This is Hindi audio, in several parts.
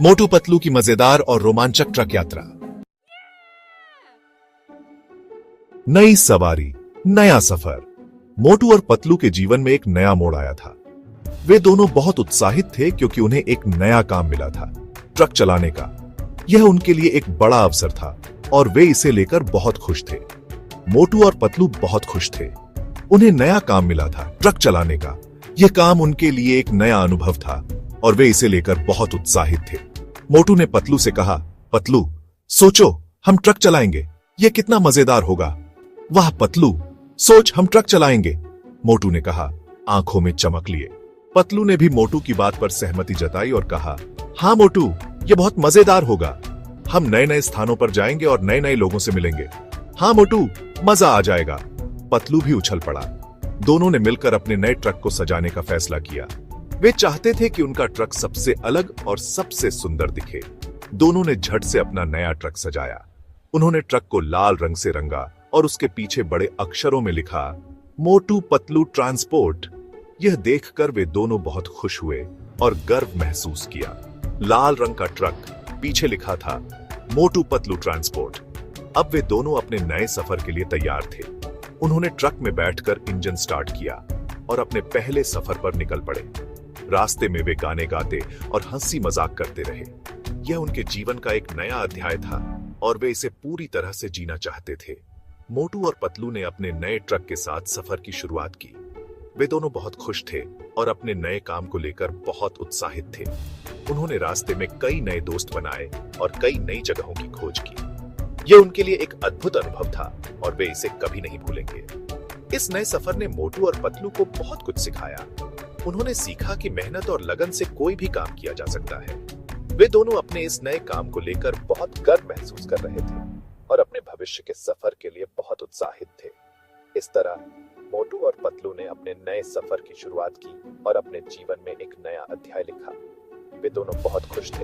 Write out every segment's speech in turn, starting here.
मोटू पतलू की मजेदार और रोमांचक ट्रक यात्रा। नई सवारी, नया सफर। मोटू और पतलू के जीवन में एक नया मोड़ आया था। वे दोनों बहुत उत्साहित थे क्योंकि उन्हें एक नया काम मिला था, ट्रक चलाने का। यह उनके लिए एक बड़ा अवसर था और वे इसे लेकर बहुत खुश थे। मोटू और पतलू बहुत खुश थे। उन्हें नया काम मिला था, ट्रक चलाने का। यह काम उनके लिए एक नया अनुभव था और वे इसे लेकर बहुत उत्साहित थे। मोटू ने पतलू से कहा, पतलू, सोचो, हम ट्रक चलाएंगे, यह कितना मजेदार होगा। वाह पतलू, सोच, हम ट्रक चलाएंगे, मोटू ने कहा, आंखों में चमक लिए। पतलू ने भी मोटू की बात पर सहमति जताई और कहा, हाँ मोटू, यह बहुत मजेदार होगा। हम नए नए स्थानों पर जाएंगे और नए नए लोगों से मिलेंगे। हाँ मोटू, मजा आ जाएगा। पतलू भी उछल पड़ा। दोनों ने मिलकर अपने नए ट्रक को सजाने का फैसला किया। वे चाहते थे कि उनका ट्रक सबसे अलग और सबसे सुंदर दिखे। दोनों ने झट से अपना नया ट्रक सजाया। उन्होंने ट्रक को लाल रंग से रंगा और उसके पीछे बड़े अक्षरों में लिखा, मोटू पतलू ट्रांसपोर्ट। यह देखकर वे दोनों बहुत खुश हुए और गर्व महसूस किया। लाल रंग का ट्रक, पीछे लिखा था, मोटू पतलू ट्रांसपोर्ट। अब वे दोनों अपने नए सफर के लिए तैयार थे। उन्होंने ट्रक में बैठकर इंजन स्टार्ट किया और अपने पहले सफर पर निकल पड़े। रास्ते में वे गाने गाते और हंसी मजाक करते रहे। यह उनके जीवन का एक नया अध्याय था और वे इसे पूरी तरह से जीना चाहते थे। मोटू और पतलू ने अपने नए ट्रक के साथ सफर की शुरुआत की। वे दोनों बहुत खुश थे और अपने नए काम को लेकर बहुत उत्साहित थे। उन्होंने रास्ते में कई नए दोस्त बनाए और कई नई जगहों की खोज की। यह उनके लिए एक अद्भुत अनुभव था और वे इसे कभी नहीं भूलेंगे। इस नए सफर ने मोटू और पतलू को बहुत कुछ सिखाया। उन्होंने सीखा कि मेहनत और लगन से कोई भी काम किया जा सकता है। वे दोनों अपने इस नए काम को लेकर बहुत गर्व महसूस कर रहे थे और अपने भविष्य के सफर के लिए बहुत उत्साहित थे। इस तरह मोटू और पतलू ने अपने नए सफर की शुरुआत की और अपने जीवन में एक नया अध्याय लिखा। वे दोनों बहुत खुश थे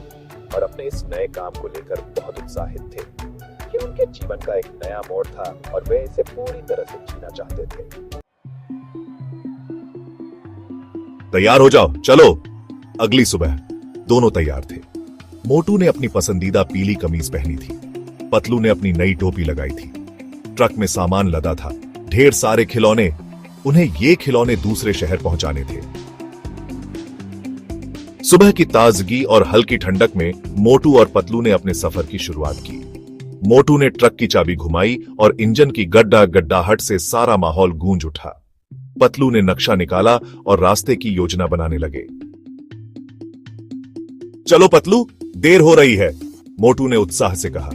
और अपने इस नए काम को लेकर बहुत उत्साहित थे। ये उनके जीवन का एक नया मोड़ था और वे इसे पूरी तरह से जीना चाहते थे। तैयार हो जाओ, चलो। अगली सुबह दोनों तैयार थे। मोटू ने अपनी पसंदीदा पीली कमीज पहनी थी। पतलू ने अपनी नई टोपी लगाई थी। ट्रक में सामान लदा था, ढेर सारे खिलौने। उन्हें ये खिलौने दूसरे शहर पहुंचाने थे। सुबह की ताजगी और हल्की ठंडक में मोटू और पतलू ने अपने सफर की शुरुआत की। मोटू ने ट्रक की चाबी घुमाई और इंजन की गड्ढा गड्ढाहट से सारा माहौल गूंज उठा। पतलू ने नक्शा निकाला और रास्ते की योजना बनाने लगे। चलो पतलू, देर हो रही है, मोटू ने उत्साह से कहा।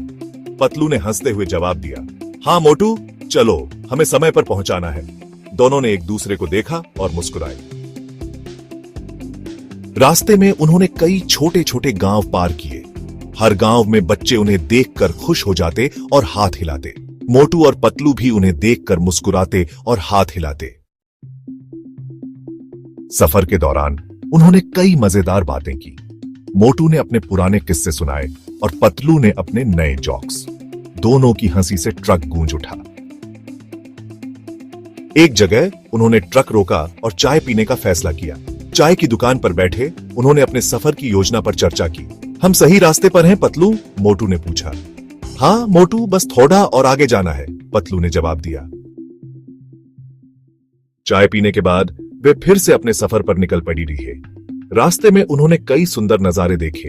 पतलू ने हंसते हुए जवाब दिया, हाँ मोटू, चलो, हमें समय पर पहुंचाना है। दोनों ने एक दूसरे को देखा और मुस्कुराए। रास्ते में उन्होंने कई छोटे छोटे गांव पार किए। हर गांव में बच्चे उन्हें देखकर खुश हो जाते और हाथ हिलाते। मोटू और पतलू भी उन्हें देखकर मुस्कुराते और हाथ हिलाते। सफर के दौरान उन्होंने कई मजेदार बातें की। मोटू ने अपने पुराने किस्से सुनाए और पतलू ने अपने नए जोक्स। दोनों की हंसी से ट्रक गूंज उठा। एक जगह उन्होंने ट्रक रोका और चाय पीने का फैसला किया। चाय की दुकान पर बैठे उन्होंने अपने सफर की योजना पर चर्चा की। हम सही रास्ते पर हैं पतलू? मोटू ने पूछा। हाँ मोटू, बस थोड़ा और आगे जाना है, पतलू ने जवाब दिया। चाय पीने के बाद वे फिर से अपने सफर पर निकल पड़ी रही। रास्ते में उन्होंने कई सुंदर नजारे देखे।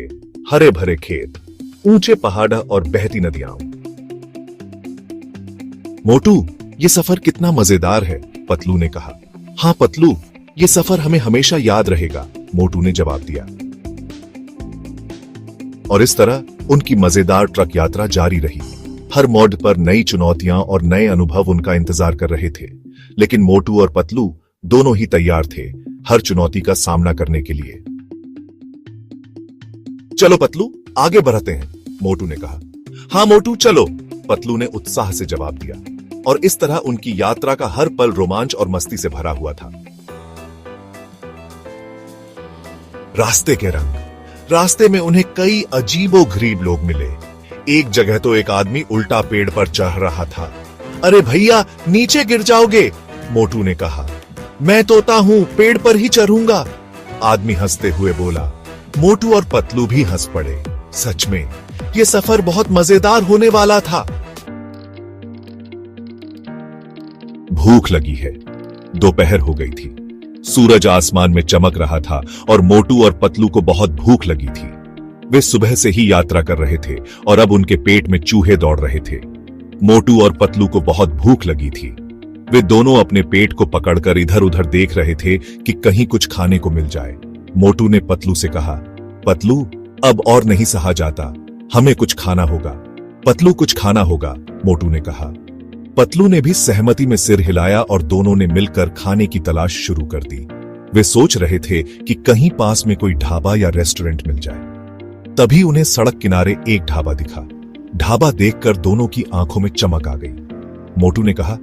हरे भरे खेत, ऊंचे पहाड़ और बहती नदियां। मोटू, ये सफर कितना मजेदार है, पतलू ने कहा। हाँ पतलू, ये सफर हमें हमेशा याद रहेगा, मोटू ने जवाब दिया। और इस तरह उनकी मजेदार ट्रक यात्रा जारी रही। हर मोड़ पर नई चुनौतियां और नए अनुभव उनका इंतजार कर रहे थे। लेकिन मोटू और पतलू दोनों ही तैयार थे हर चुनौती का सामना करने के लिए। चलो पतलू, आगे बढ़ते हैं, मोटू ने कहा। हाँ मोटू, चलो, पतलू ने उत्साह से जवाब दिया। और इस तरह उनकी यात्रा का हर पल रोमांच और मस्ती से भरा हुआ था। रास्ते के रंग। रास्ते में उन्हें कई अजीबोगरीब लोग मिले। एक जगह तो एक आदमी उल्टा पेड़ पर चढ़ रहा था। अरे भैया, नीचे गिर जाओगे, मोटू ने कहा। मैं तोता हूं, पेड़ पर ही चढ़ूंगा, आदमी हंसते हुए बोला। मोटू और पतलू भी हंस पड़े। सच में ये सफर बहुत मजेदार होने वाला था। भूख लगी है। दोपहर हो गई थी। सूरज आसमान में चमक रहा था और मोटू और पतलू को बहुत भूख लगी थी। वे सुबह से ही यात्रा कर रहे थे और अब उनके पेट में चूहे दौड़ रहे थे। मोटू और पतलू को बहुत भूख लगी थी। वे दोनों अपने पेट को पकड़कर इधर उधर देख रहे थे कि कहीं कुछ खाने को मिल जाए। मोटू ने पतलू से कहा, पतलू, अब और नहीं सहा जाता, हमें कुछ खाना होगा। पतलू, कुछ खाना होगा, मोटू ने कहा। पतलू ने भी सहमति में सिर हिलाया और दोनों ने मिलकर खाने की तलाश शुरू कर दी। वे सोच रहे थे कि कहीं पास में कोई ढाबा या रेस्टोरेंट मिल जाए। तभी उन्हें सड़क किनारे एक ढाबा दिखा। ढाबा देखकर दोनों की आंखों में चमक आ गई। मोटू ने कहा,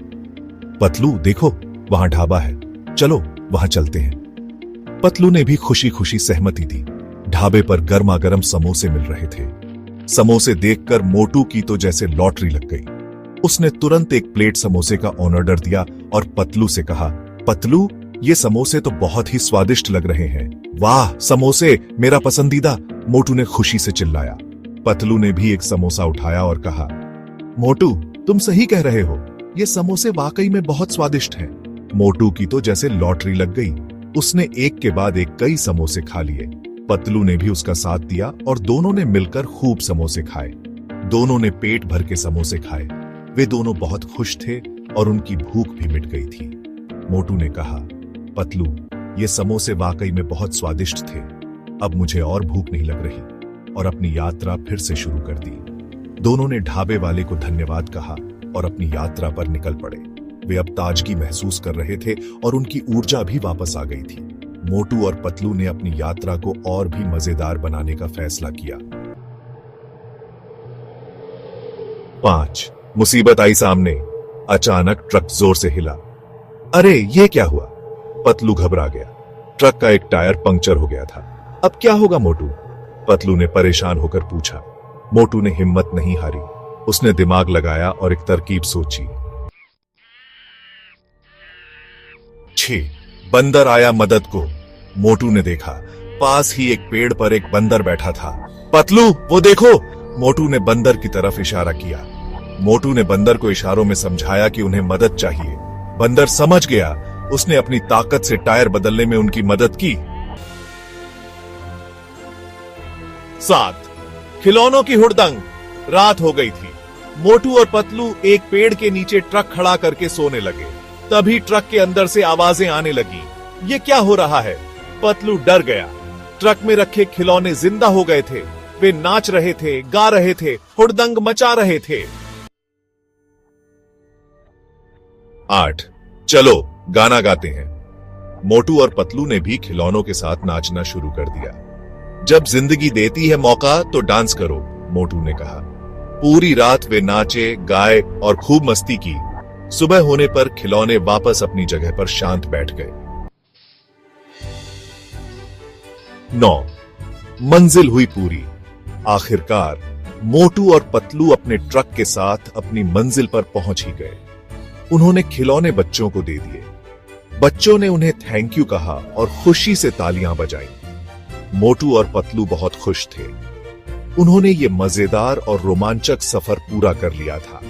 पतलू देखो, वहां ढाबा है, चलो वहां चलते हैं। पतलू ने भी खुशी खुशी सहमति दी। ढाबे पर गर्मा गर्म समोसे मिल रहे थे। समोसे देखकर मोटू की तो जैसे लॉटरी लग गई। उसने तुरंत एक प्लेट समोसे का ऑर्डर दिया और पतलू से कहा, पतलू, ये समोसे तो बहुत ही स्वादिष्ट लग रहे हैं। वाह, समोसे मेरा पसंदीदा, मोटू ने खुशी से चिल्लाया। पतलू ने भी एक समोसा उठाया और कहा, मोटू, तुम सही कह रहे हो, ये समोसे वाकई में बहुत स्वादिष्ट हैं। मोटू की तो जैसे लॉटरी लग गई। उसने एक के बाद एक कई समोसे खा लिए। पतलू ने भी उसका साथ दिया और दोनों ने मिलकर खूब समोसे खाए। दोनों ने पेट भर के समोसे खाए। वे दोनों बहुत खुश थे और उनकी भूख भी मिट गई थी। मोटू ने कहा, पतलू, ये समोसे वाकई में बहुत स्वादिष्ट थे। अब मुझे और भूख नहीं लग रही, और अपनी यात्रा फिर से शुरू कर दी। दोनों ने ढाबे वाले को धन्यवाद कहा और अपनी यात्रा पर निकल पड़े। वे अब ताजगी महसूस कर रहे थे और उनकी ऊर्जा भी वापस आ गई थी। मोटू और पतलू ने अपनी यात्रा को और भी मजेदार बनाने का फैसला किया। 5 मुसीबत आई सामने। अचानक ट्रक जोर से हिला। अरे, ये क्या हुआ? पतलू घबरा गया। ट्रक का एक टायर पंक्चर हो गया था। अब क्या होगा मोटू? पतलू ने परेशान होकर पूछा। मोटू ने हिम्मत नहीं हारी। उसने दिमाग लगाया और एक तरकीब सोची। छी, बंदर आया मदद को। मोटू ने देखा, पास ही एक पेड़ पर एक बंदर बैठा था। पतलू, वो देखो, मोटू ने बंदर की तरफ इशारा किया। मोटू ने बंदर को इशारों में समझाया कि उन्हें मदद चाहिए। बंदर समझ गया। उसने अपनी ताकत से टायर बदलने में उनकी मदद की। 7 खिलौनों की हुड़दंग। रात हो गई थी। मोटू और पतलू एक पेड़ के नीचे ट्रक खड़ा करके सोने लगे। तभी ट्रक के अंदर से आवाजें आने लगी। ये क्या हो रहा है? पतलू डर गया। ट्रक में रखे खिलौने जिंदा हो गए थे। वे नाच रहे थे, गा रहे थे, हुड़दंग मचा रहे थे। 8 चलो गाना गाते हैं। मोटू और पतलू ने भी खिलौनों के साथ नाचना शुरू कर दिया। जब जिंदगी देती है मौका तो डांस करो, मोटू ने कहा। पूरी रात वे नाचे, गाए और खूब मस्ती की। सुबह होने पर खिलौने वापस अपनी जगह पर शांत बैठ गए। 9 मंजिल हुई पूरी। आखिरकार मोटू और पतलू अपने ट्रक के साथ अपनी मंजिल पर पहुंच ही गए। उन्होंने खिलौने बच्चों को दे दिए। बच्चों ने उन्हें थैंक यू कहा और खुशी से तालियां बजाईं। मोटू और पतलू बहुत खुश थे। उन्होंने ये मजेदार और रोमांचक सफर पूरा कर लिया था।